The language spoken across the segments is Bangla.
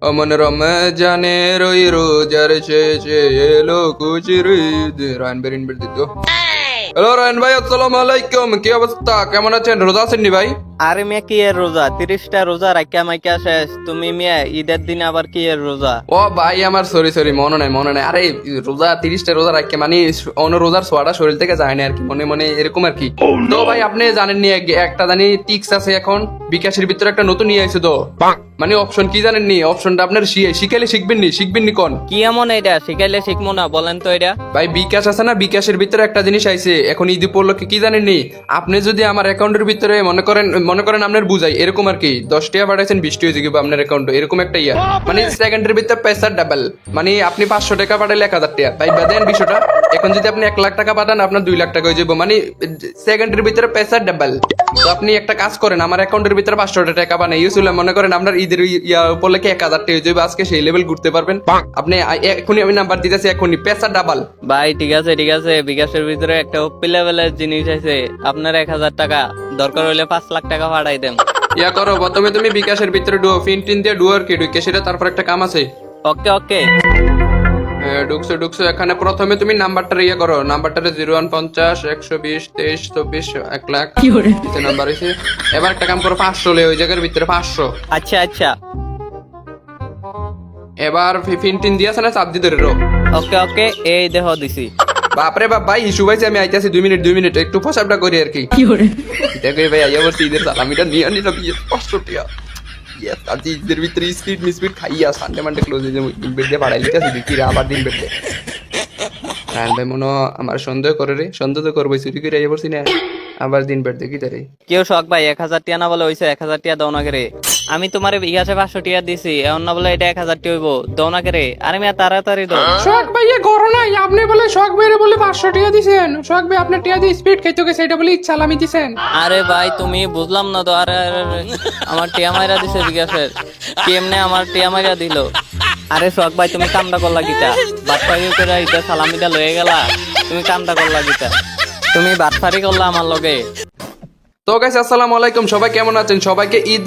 অমন রমজানের ওই রোজার শেষে এলো খুশির ঈদ। রায়ন বের ইনভাইট দিত। হ্যালো রায়ন ভাই, আসসালামু আলাইকুম। কি অবস্থা, কেমন আছেন? রোজা আছেন নি ভাই? আরে মিয়া কি এর রোজা? 30টা রোজা রাখিয়া মাইকা শেষ। তুমি মিয়া ঈদের দিন আবার কি এর রোজা? ও ভাই আমার সরি মনে নাই। আরে রোজা 30টা রোজা রাখে মানে অন্য রোজার সোয়াটা শরীর থেকে যায় না আর কি, মনে এরকম আর কি। তো ভাই আপনি জানেন নি একটা জানি টিক্স আছে এখন বিকাশের ভিতরে একটা নতুন নিয়ে আইছে তো, মানে অপশন কি জানেন নি? অপশনটা আপনার শিখাইলে শিখবেন নি কোন? কি এমন এটা? শিখাইলে শিখবো না, বলেন তো এটা। ভাই বিকাশ আছে না, বিকাশের ভিতরে একটা জিনিস আইছে এখন ঈদ উপলক্ষে, কি জানেন নি? আপনি যদি আমার অ্যাকাউন্টের ভিতরে মনে করেন আপনার বুঝাই এরকম আর কি 10 টাকা পাঠাইছেন 20 টাকা জিগিব আপনার অ্যাকাউন্টে, এরকম একটা ইয়া মানে সেকেন্ডের ভিতরে পয়সা ডাবল, মানে আপনি 500 টাকা পাঠাইলে 1000 টাকা। ভাই বাদেন বিষয়টা, এখন যদি আপনি 1 লাখ টাকা পাঠান আপনার 2 লাখ টাকা হয়ে যাবো, মানে সেকেন্ডের ভিতরে পয়সা ডাবল। তো আপনি একটা কাজ করেন, আমার অ্যাকাউন্টের ভিতরে 500 টাকা বানাই ইউসুল, মনে করেন আপনার ঈদের ইয়া উপলক্ষে 1000 টাকা হয়ে যাবে, আজকে সেই লেভেল ঘুরতে পারবেন আপনি। এখনই আমি নাম্বার দিতেছি, এখনই পয়সা ডাবল। ভাই ঠিক আছে বিকাশের ভিতরে একটা ওপি লেভেলের জিনিস আছে, আপনার 1000 টাকা দরকার হইলে 5 লাখ টাকা পাঠাই দেন। ইয়া করো, প্রথমে তুমি বিকাশের ভিতরে ডুয়ো ফিনটিন দিয়ে ডুয়ার কি ঢুকে সেটা, তারপর একটা কাম আছে। ওকে ঢুকছো এখানে প্রথমে তুমি নাম্বারটা ইয়ে করো, নাম্বারটা 0150 120 23 24 1 লাখ নাম্বার হয়েছে। এবার একটা কাম করো, 500 লে ওই জায়গার ভিতরে 500। আচ্ছা এবার ফিনটিন দিয়ে আছে না, চাপ দিয়ে ধরে রো। ওকে এই দেহ দিছি। বাপরে বাপ ভাই ইস্যু ভাইছে, আমি আইতাছি 2 মিনিট একটু ফসাবটা করি আর কি। দেখো ভাই আইয়া বলছি ঈদের সালামিটা নিয়ে আনি না 500 টাকা। আজ ঈদের ভিতরে স্পিড খাইয়া সানডে মানডে ক্লোজ হয়ে যাবো, বেডে বাড়াই লিখেছি দেখি আবার দিন বেডে। রায়ন ভাই মনে আমার সন্দেহ করে রে, সন্দেহ তো করবোই, চুরি করে আইয়া পড়ছি না, আবার দিন বেড দেখি তারে। কেউ শখ ভাই 1000 টাকা না বলে হইছে 1000 টাকা দাও না করে। আমি তোমার বিকাশে 500 টাকা দিছি, এমন না বলে এটা 1000 টাকা হইব, দাও না করে। আরে মিয়া তাড়াতাড়ি দাও। শখ ভাই এ করো না, আপনি বলে শখ ভাইরে বলে 500 টাকা দিছেন, শখ ভাই আপনার টাকা দিয়ে স্পিড খাইতে গেছে এটা বলে সালামি দিছেন। আরে ভাই তুমি বুঝলাম না তো। আরে আমার টিয়া মাইরা দিছে বিকাশের, কেমনে আমার টিয়া মাইরা দিল? আরে শখ ভাই তুমি কামটা করলা গীতা, বাটপাড়ি করে এটা সালামিটা লয়ে গেলা, তুমি কামটা করলা গীতা, তুমি বাটপাড়ি করলা আমার লগে। তো গাইস আসসালামু আলাইকুম, সবাই কেমন আছেন? সবাইকে ঈদ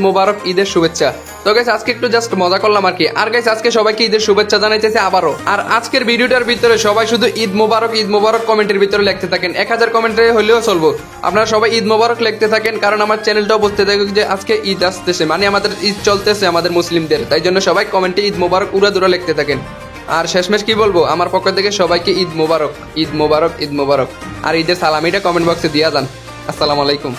মোবারক, ঈদের শুভেচ্ছা। তো গাইস আজকে একটু জাস্ট মজা করলাম আর কি। আর গাইস আজকে সবাইকে ঈদের শুভেচ্ছা জানাইতেছি আবারও। আর আজকের ভিডিওটার ভিতরে সবাই শুধু ঈদ মোবারক কমেন্টের ভিতরে লিখতে থাকেন, 1000 কমেন্টে হলেও চলবো। আপনারা সবাই ঈদ মোবারক লিখতে থাকেন, কারণ আমার চ্যানেলটাও বলতে থাকে যে আজকে ঈদ আসতেছে, মানে আমাদের ঈদ চলতেছে আমাদের মুসলিমদের, তাই জন্য সবাই কমেন্টে ঈদ মোবারক উড়াদুরা লিখতে থাকেন। আর শেষমেশ কি বলবো, আমার পক্ষ থেকে সবাইকে ঈদ মোবারক। আর ঈদের সালামিটা কমেন্ট বক্সে দিয়া যান। আসসালামু আলাইকুম।